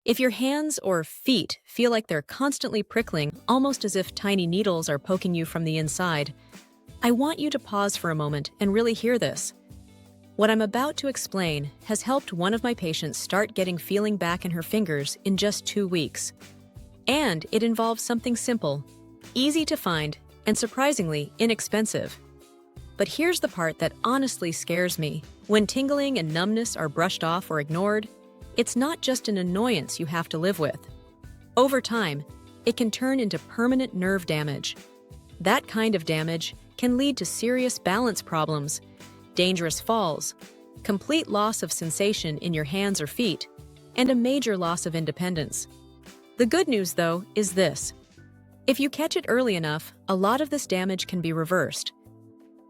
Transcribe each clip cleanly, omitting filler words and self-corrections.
If your hands or feet feel like they're constantly prickling, almost as if tiny needles are poking you from the inside, I want you to pause for a moment and really hear this. What I'm about to explain has helped one of my patients start getting feeling back in her fingers in just 2 weeks. And it involves something simple, easy to find, and surprisingly inexpensive. But here's the part that honestly scares me. When tingling and numbness are brushed off or ignored, it's not just an annoyance you have to live with. Over time, it can turn into permanent nerve damage. That kind of damage can lead to serious balance problems, dangerous falls, complete loss of sensation in your hands or feet, and a major loss of independence. The good news, though, is this. If you catch it early enough, a lot of this damage can be reversed.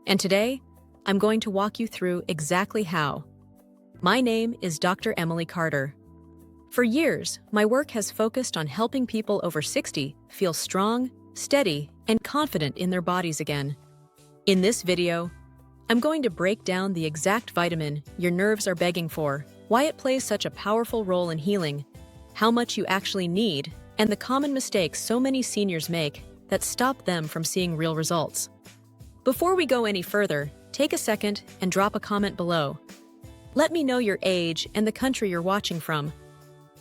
And today, I'm going to walk you through exactly how. My name is Dr. Emily Carter. For years, my work has focused on helping people over 60 feel strong, steady, and confident in their bodies again. In this video, I'm going to break down the exact vitamin your nerves are begging for, why it plays such a powerful role in healing, how much you actually need, and the common mistakes so many seniors make that stop them from seeing real results. Before we go any further, take a second and drop a comment below. Let me know your age and the country you're watching from.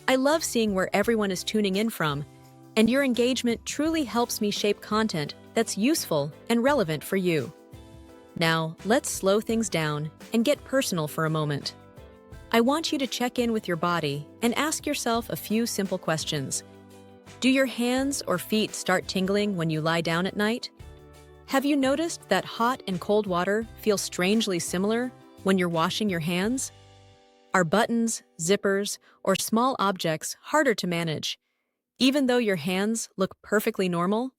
I love seeing where everyone is tuning in from, and your engagement truly helps me shape content that's useful and relevant for you. Now, let's slow things down and get personal for a moment. I want you to check in with your body and ask yourself a few simple questions. Do your hands or feet start tingling when you lie down at night? Have you noticed that hot and cold water feel strangely similar when you're washing your hands? Are buttons, zippers, or small objects harder to manage, even though your hands look perfectly normal?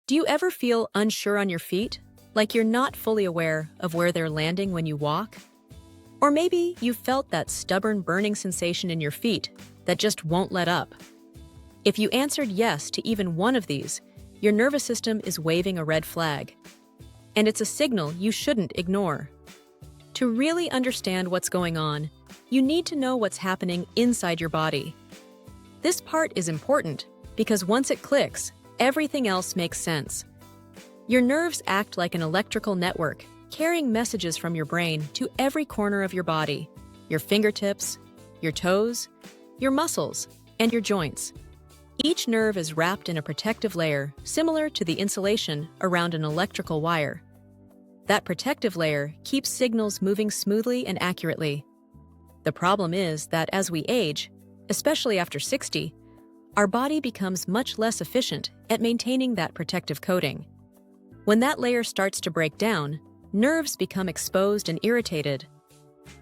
Do you ever feel unsure on your feet, like you're not fully aware of where they're landing when you walk? Or maybe you felt that stubborn burning sensation in your feet that just won't let up. If you answered yes to even one of these, your nervous system is waving a red flag. And it's a signal you shouldn't ignore. To really understand what's going on, you need to know what's happening inside your body. This part is important because once it clicks, everything else makes sense. Your nerves act like an electrical network, carrying messages from your brain to every corner of your body, your fingertips, your toes, your muscles, and your joints. Each nerve is wrapped in a protective layer similar to the insulation around an electrical wire. That protective layer keeps signals moving smoothly and accurately. The problem is that as we age, especially after 60, our body becomes much less efficient at maintaining that protective coating. When that layer starts to break down, nerves become exposed and irritated.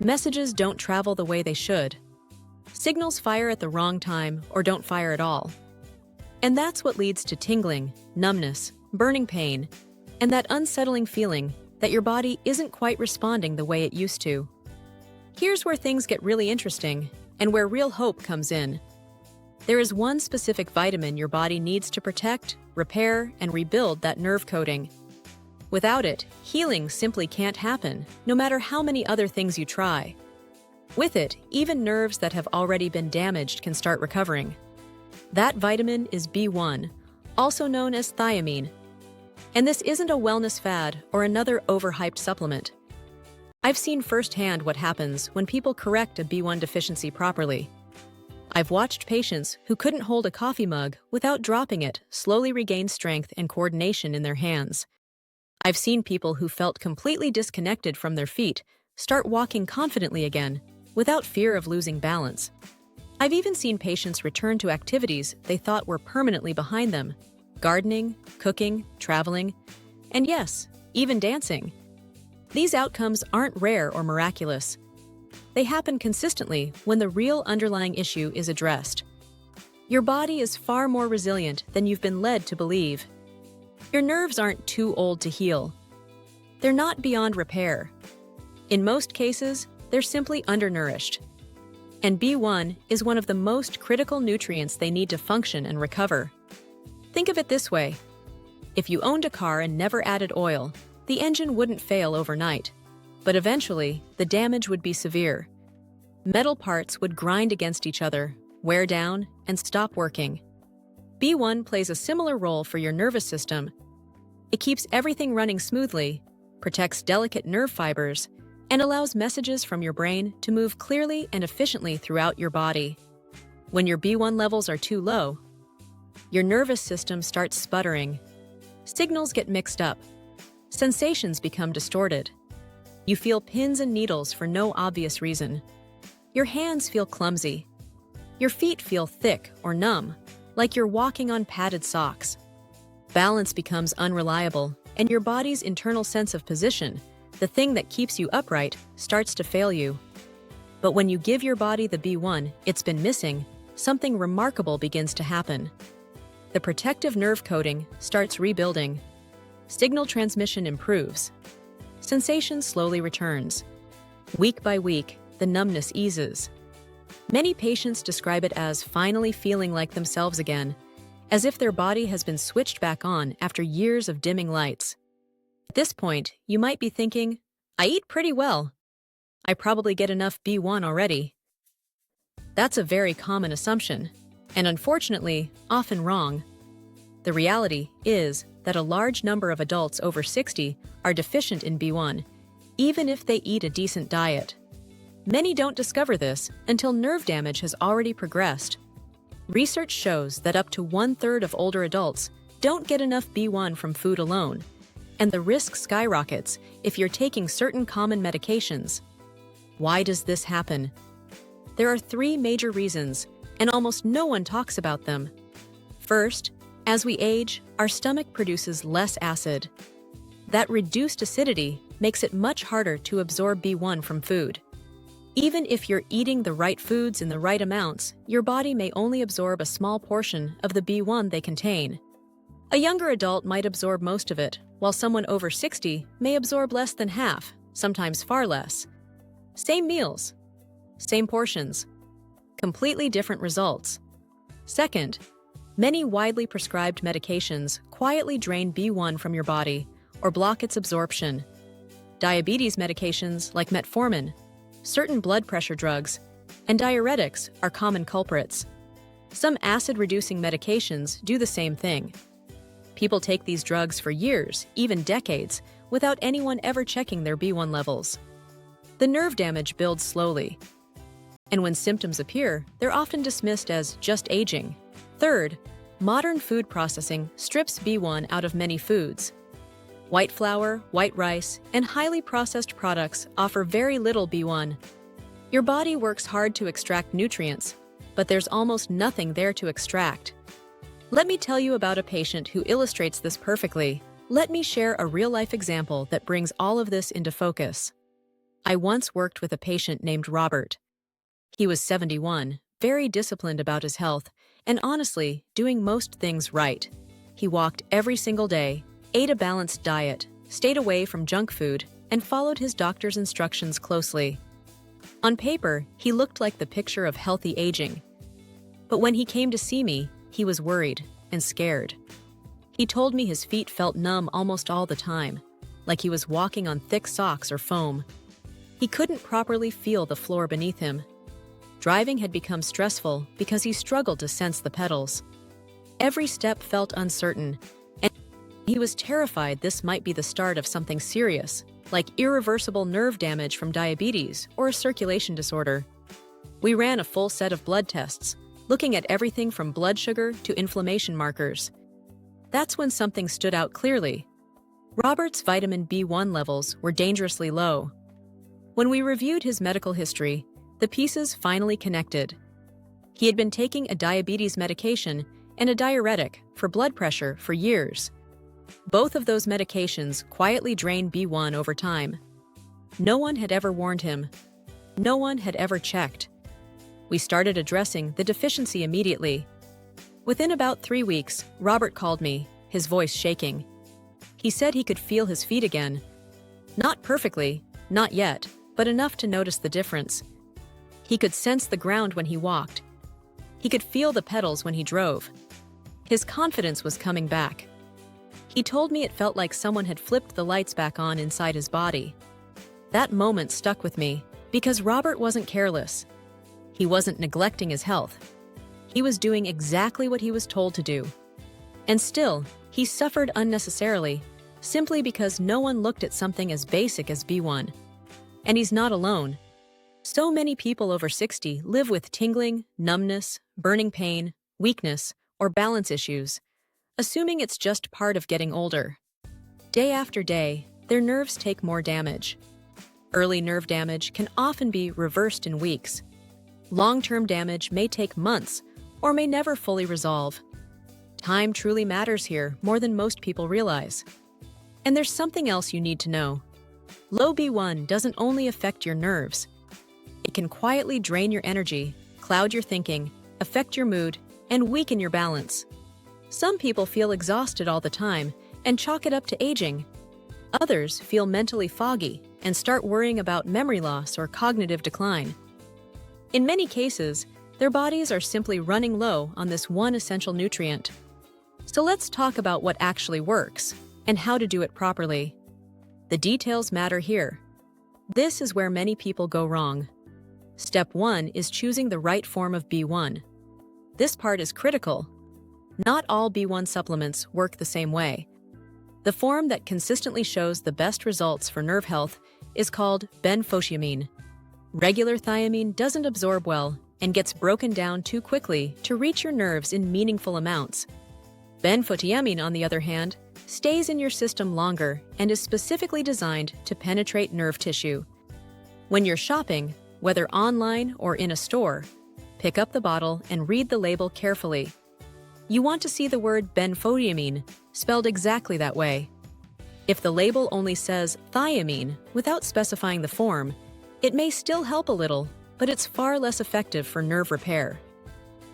Messages don't travel the way they should. Signals fire at the wrong time or don't fire at all. And that's what leads to tingling, numbness, burning pain, and that unsettling feeling that your body isn't quite responding the way it used to. Here's where things get really interesting and where real hope comes in. There is one specific vitamin your body needs to protect, repair, and rebuild that nerve coating. Without it, healing simply can't happen, no matter how many other things you try. With it, even nerves that have already been damaged can start recovering. That vitamin is B1, also known as thiamine. And this isn't a wellness fad or another overhyped supplement. I've seen firsthand what happens when people correct a B1 deficiency properly. I've watched patients who couldn't hold a coffee mug without dropping it slowly regain strength and coordination in their hands. I've seen people who felt completely disconnected from their feet start walking confidently again, without fear of losing balance. I've even seen patients return to activities they thought were permanently behind them: gardening, cooking, traveling, and yes, even dancing. These outcomes aren't rare or miraculous. They happen consistently when the real underlying issue is addressed. Your body is far more resilient than you've been led to believe. Your nerves aren't too old to heal. They're not beyond repair. In most cases, they're simply undernourished. And B1 is one of the most critical nutrients they need to function and recover. Think of it this way. If you owned a car and never added oil, the engine wouldn't fail overnight. But eventually, the damage would be severe. Metal parts would grind against each other, wear down, and stop working. B1 plays a similar role for your nervous system. It keeps everything running smoothly, protects delicate nerve fibers, and allows messages from your brain to move clearly and efficiently throughout your body. When your B1 levels are too low, your nervous system starts sputtering. Signals get mixed up. Sensations become distorted. You feel pins and needles for no obvious reason. Your hands feel clumsy. Your feet feel thick or numb, like you're walking on padded socks. Balance becomes unreliable, and your body's internal sense of position, the thing that keeps you upright, starts to fail you. But when you give your body the B1 it's been missing, something remarkable begins to happen. The protective nerve coating starts rebuilding. Signal transmission improves. Sensation slowly returns. Week by week, the numbness eases. Many patients describe it as finally feeling like themselves again, as if their body has been switched back on after years of dimming lights. At this point, you might be thinking, I eat pretty well. I probably get enough B1 already. That's a very common assumption, and unfortunately, often wrong. The reality is that a large number of adults over 60 are deficient in B1, even if they eat a decent diet. Many don't discover this until nerve damage has already progressed. Research shows that up to 1/3 of older adults don't get enough B1 from food alone, and the risk skyrockets if you're taking certain common medications. Why does this happen? There are 3 major reasons, and almost no one talks about them. First, as we age, our stomach produces less acid. That reduced acidity makes it much harder to absorb B1 from food. Even if you're eating the right foods in the right amounts, your body may only absorb a small portion of the B1 they contain. A younger adult might absorb most of it, while someone over 60 may absorb less than half, sometimes far less. Same meals, same portions, completely different results. Second, many widely prescribed medications quietly drain B1 from your body or block its absorption. Diabetes medications like metformin, certain blood pressure drugs, and diuretics are common culprits. Some acid-reducing medications do the same thing. People take these drugs for years, even decades, without anyone ever checking their B1 levels. The nerve damage builds slowly, and when symptoms appear, they're often dismissed as just aging. Third, modern food processing strips B1 out of many foods. White flour, white rice, and highly processed products offer very little B1. Your body works hard to extract nutrients, but there's almost nothing there to extract. Let me tell you about a patient who illustrates this perfectly. Let me share a real-life example that brings all of this into focus. I once worked with a patient named Robert. He was 71, very disciplined about his health, and honestly, doing most things right. He walked every single day, ate a balanced diet, stayed away from junk food, and followed his doctor's instructions closely. On paper, he looked like the picture of healthy aging. But when he came to see me, he was worried and scared. He told me his feet felt numb almost all the time, like he was walking on thick socks or foam. He couldn't properly feel the floor beneath him. Driving had become stressful because he struggled to sense the pedals. Every step felt uncertain, and he was terrified this might be the start of something serious, like irreversible nerve damage from diabetes or a circulation disorder. We ran a full set of blood tests, looking at everything from blood sugar to inflammation markers. That's when something stood out clearly. Robert's vitamin B1 levels were dangerously low. When we reviewed his medical history, the pieces finally connected. He had been taking a diabetes medication and a diuretic for blood pressure for years. Both of those medications quietly drain B1 over time. No one had ever warned him. No one had ever checked. We started addressing the deficiency immediately. Within about 3 weeks, Robert called me, his voice shaking. He said he could feel his feet again. Not perfectly, not yet, but enough to notice the difference. He could sense the ground when he walked. He could feel the pedals when he drove. His confidence was coming back. He told me it felt like someone had flipped the lights back on inside his body. That moment stuck with me because Robert wasn't careless. He wasn't neglecting his health. He was doing exactly what he was told to do. And still, he suffered unnecessarily, simply because no one looked at something as basic as B1. And he's not alone. So many people over 60 live with tingling, numbness, burning pain, weakness, or balance issues, assuming it's just part of getting older. Day after day, their nerves take more damage. Early nerve damage can often be reversed in weeks. Long-term damage may take months or may never fully resolve. Time truly matters here more than most people realize. And there's something else you need to know. Low B1 doesn't only affect your nerves. It can quietly drain your energy, cloud your thinking, affect your mood, and weaken your balance. Some people feel exhausted all the time and chalk it up to aging. Others feel mentally foggy and start worrying about memory loss or cognitive decline. In many cases, their bodies are simply running low on this one essential nutrient. So let's talk about what actually works and how to do it properly. The details matter here. This is where many people go wrong. Step 1 is choosing the right form of B1. This part is critical. Not all B1 supplements work the same way. The form that consistently shows the best results for nerve health is called benfotiamine. Regular thiamine doesn't absorb well and gets broken down too quickly to reach your nerves in meaningful amounts. Benfotiamine, on the other hand, stays in your system longer and is specifically designed to penetrate nerve tissue. When you're shopping, whether online or in a store, pick up the bottle and read the label carefully. You want to see the word benfotiamine spelled exactly that way. If the label only says thiamine without specifying the form, it may still help a little, but it's far less effective for nerve repair.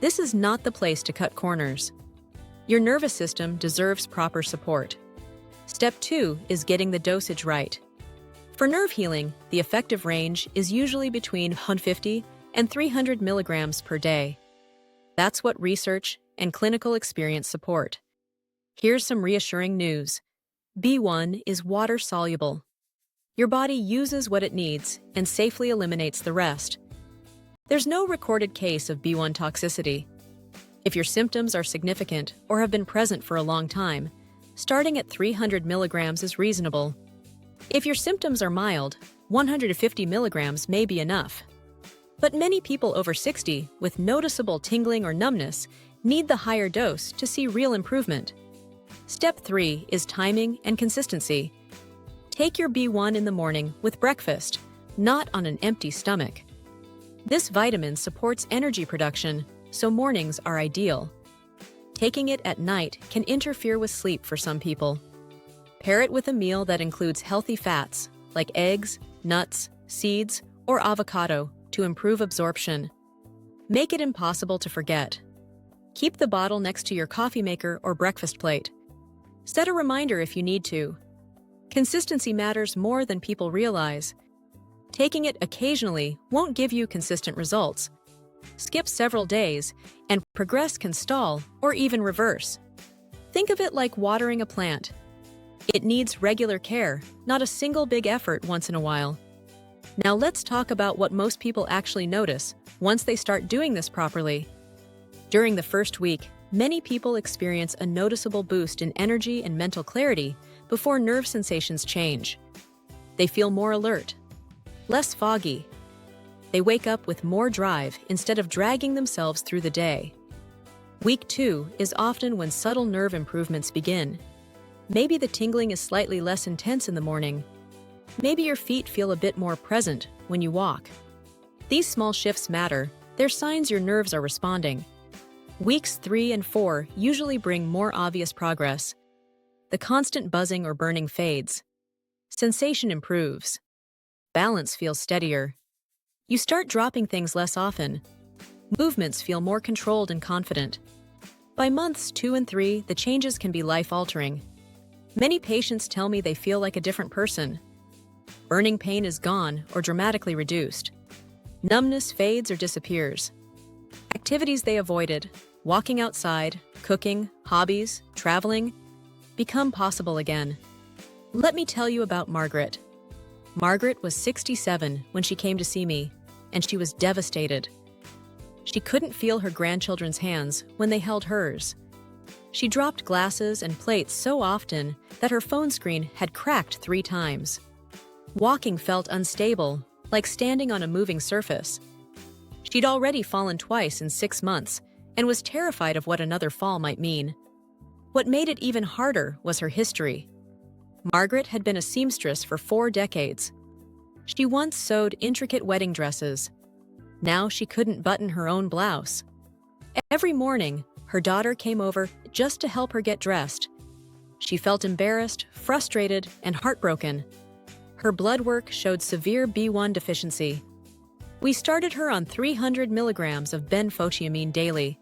This is not the place to cut corners. Your nervous system deserves proper support. Step 2 is getting the dosage right. For nerve healing, the effective range is usually between 150 and 300 milligrams per day. That's what research and clinical experience support. Here's some reassuring news. B1 is water-soluble. Your body uses what it needs and safely eliminates the rest. There's no recorded case of B1 toxicity. If your symptoms are significant or have been present for a long time, starting at 300 milligrams is reasonable. If your symptoms are mild, 150 milligrams may be enough. But many people over 60 with noticeable tingling or numbness need the higher dose to see real improvement. Step 3 is timing and consistency. Take your B1 in the morning with breakfast, not on an empty stomach. This vitamin supports energy production, so mornings are ideal. Taking it at night can interfere with sleep for some people. Pair it with a meal that includes healthy fats, like eggs, nuts, seeds, or avocado, to improve absorption. Make it impossible to forget. Keep the bottle next to your coffee maker or breakfast plate. Set a reminder if you need to. Consistency matters more than people realize. Taking it occasionally won't give you consistent results. Skip several days, and progress can stall or even reverse. Think of it like watering a plant. It needs regular care, not a single big effort once in a while. Now let's talk about what most people actually notice once they start doing this properly. During the first week, many people experience a noticeable boost in energy and mental clarity before nerve sensations change. They feel more alert, less foggy. They wake up with more drive instead of dragging themselves through the day. Week 2 is often when subtle nerve improvements begin. Maybe the tingling is slightly less intense in the morning. Maybe your feet feel a bit more present when you walk. These small shifts matter. They're signs your nerves are responding. Weeks 3 and 4 usually bring more obvious progress. The constant buzzing or burning fades. Sensation improves. Balance feels steadier. You start dropping things less often. Movements feel more controlled and confident. By months 2 and 3, the changes can be life-altering. Many patients tell me they feel like a different person. Burning pain is gone or dramatically reduced. Numbness fades or disappears. Activities they avoided, walking outside, cooking, hobbies, traveling, become possible again. Let me tell you about Margaret. Margaret was 67 when she came to see me, and she was devastated. She couldn't feel her grandchildren's hands when they held hers. She dropped glasses and plates so often that her phone screen had cracked 3 times. Walking felt unstable, like standing on a moving surface. She'd already fallen twice in 6 months and was terrified of what another fall might mean. What made it even harder was her history. Margaret had been a seamstress for 4 decades. She once sewed intricate wedding dresses. Now she couldn't button her own blouse. Every morning, her daughter came over just to help her get dressed. She felt embarrassed, frustrated, and heartbroken. Her blood work showed severe B1 deficiency. We started her on 300 milligrams of benfotiamine daily.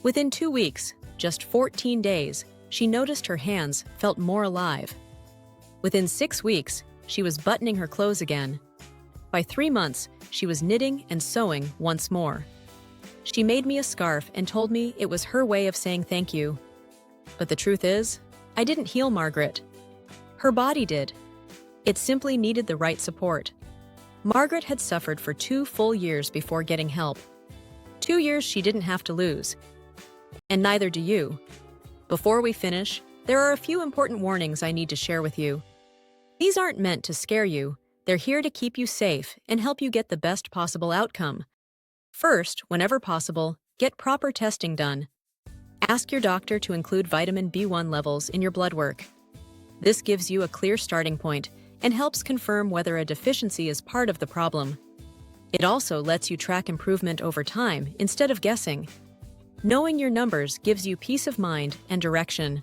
Within 2 weeks, just 14 days, she noticed her hands felt more alive. Within 6 weeks, she was buttoning her clothes again. By 3 months, she was knitting and sewing once more. She made me a scarf and told me it was her way of saying thank you. But the truth is, I didn't heal Margaret. Her body did. It simply needed the right support. Margaret had suffered for 2 full years before getting help. 2 years she didn't have to lose. And neither do you. Before we finish, there are a few important warnings I need to share with you. These aren't meant to scare you. They're here to keep you safe and help you get the best possible outcome. First, whenever possible, get proper testing done. Ask your doctor to include vitamin B1 levels in your blood work. This gives you a clear starting point and helps confirm whether a deficiency is part of the problem. It also lets you track improvement over time instead of guessing. Knowing your numbers gives you peace of mind and direction.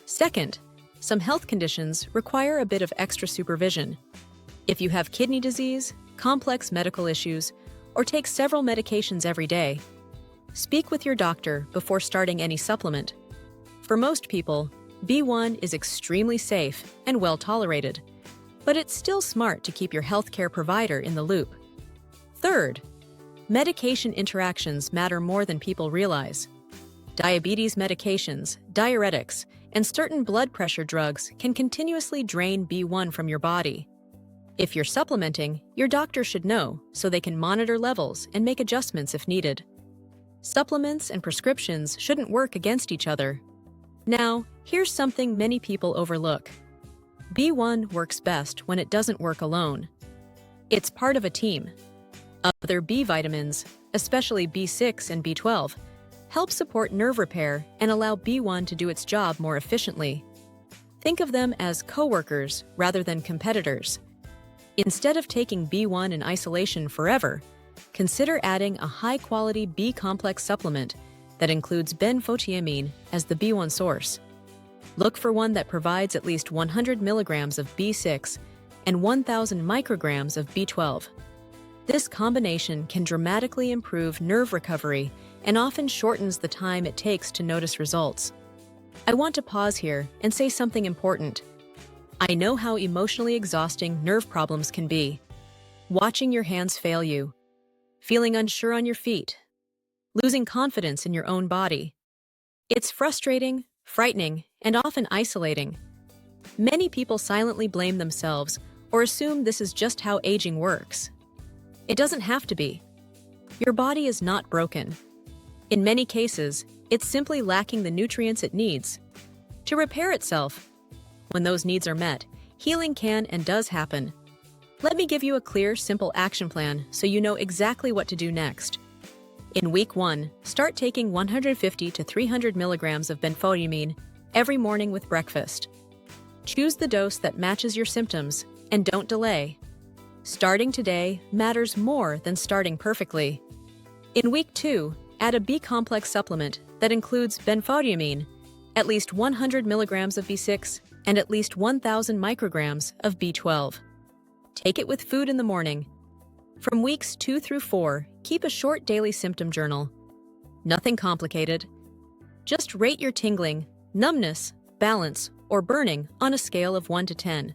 Second, some health conditions require a bit of extra supervision. If you have kidney disease, complex medical issues, or take several medications every day, speak with your doctor before starting any supplement. For most people, B1 is extremely safe and well tolerated, but it's still smart to keep your healthcare provider in the loop. Third, medication interactions matter more than people realize. Diabetes medications, diuretics, and certain blood pressure drugs can continuously drain B1 from your body. If you're supplementing, your doctor should know so they can monitor levels and make adjustments if needed. Supplements and prescriptions shouldn't work against each other. Now, here's something many people overlook. B1 works best when it doesn't work alone. It's part of a team. Other B vitamins, especially B6 and B12, help support nerve repair and allow B1 to do its job more efficiently. Think of them as co-workers rather than competitors. Instead of taking B1 in isolation forever, consider adding a high-quality B-complex supplement that includes benfotiamine as the B1 source. Look for one that provides at least 100 milligrams of B6 and 1,000 micrograms of B12. This combination can dramatically improve nerve recovery and often shortens the time it takes to notice results. I want to pause here and say something important. I know how emotionally exhausting nerve problems can be. Watching your hands fail you, feeling unsure on your feet, losing confidence in your own body. It's frustrating, frightening, and often isolating. Many people silently blame themselves or assume this is just how aging works. It doesn't have to be. Your body is not broken. In many cases, it's simply lacking the nutrients it needs to repair itself. When those needs are met, healing can and does happen. Let me give you a clear, simple action plan so you know exactly what to do next. In week 1, start taking 150 to 300 milligrams of benfotiamine every morning with breakfast. Choose the dose that matches your symptoms and don't delay. Starting today matters more than starting perfectly. In week 2, add a B-complex supplement that includes benfotiamine, at least 100 milligrams of B6, and at least 1,000 micrograms of B12. Take it with food in the morning. From weeks 2 through 4, keep a short daily symptom journal. Nothing complicated. Just rate your tingling, numbness, balance, or burning on a scale of 1 to 10.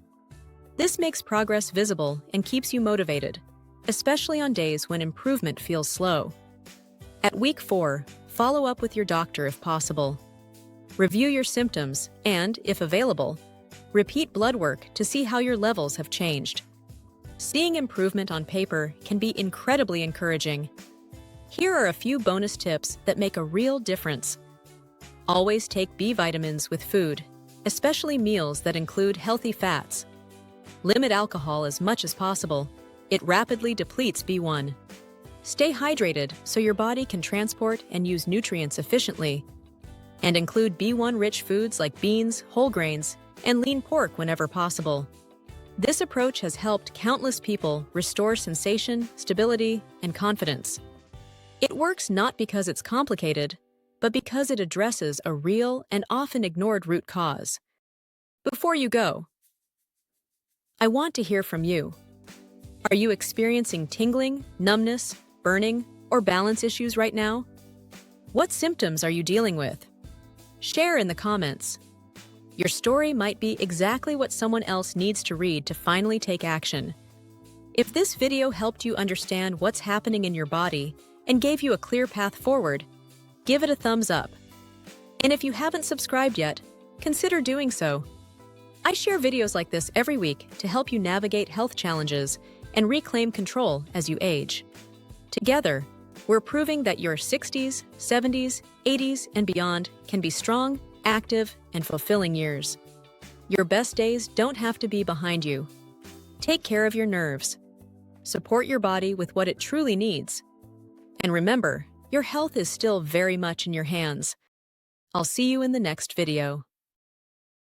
This makes progress visible and keeps you motivated, especially on days when improvement feels slow. At week 4, follow up with your doctor if possible. Review your symptoms and, if available, repeat blood work to see how your levels have changed. Seeing improvement on paper can be incredibly encouraging. Here are a few bonus tips that make a real difference. Always take B vitamins with food, especially meals that include healthy fats. Limit alcohol as much as possible. It rapidly depletes B1. Stay hydrated so your body can transport and use nutrients efficiently. And include B1-rich foods like beans, whole grains, and lean pork whenever possible. This approach has helped countless people restore sensation, stability, and confidence. It works not because it's complicated, but because it addresses a real and often ignored root cause. Before you go, I want to hear from you. Are you experiencing tingling, numbness, burning, or balance issues right now? What symptoms are you dealing with? Share in the comments. Your story might be exactly what someone else needs to read to finally take action. If this video helped you understand what's happening in your body and gave you a clear path forward, give it a thumbs up. And if you haven't subscribed yet, consider doing so. I share videos like this every week to help you navigate health challenges and reclaim control as you age. Together, we're proving that your 60s, 70s, 80s, and beyond can be strong, active, and fulfilling years. Your best days don't have to be behind you. Take care of your nerves. Support your body with what it truly needs. And remember, your health is still very much in your hands. I'll see you in the next video.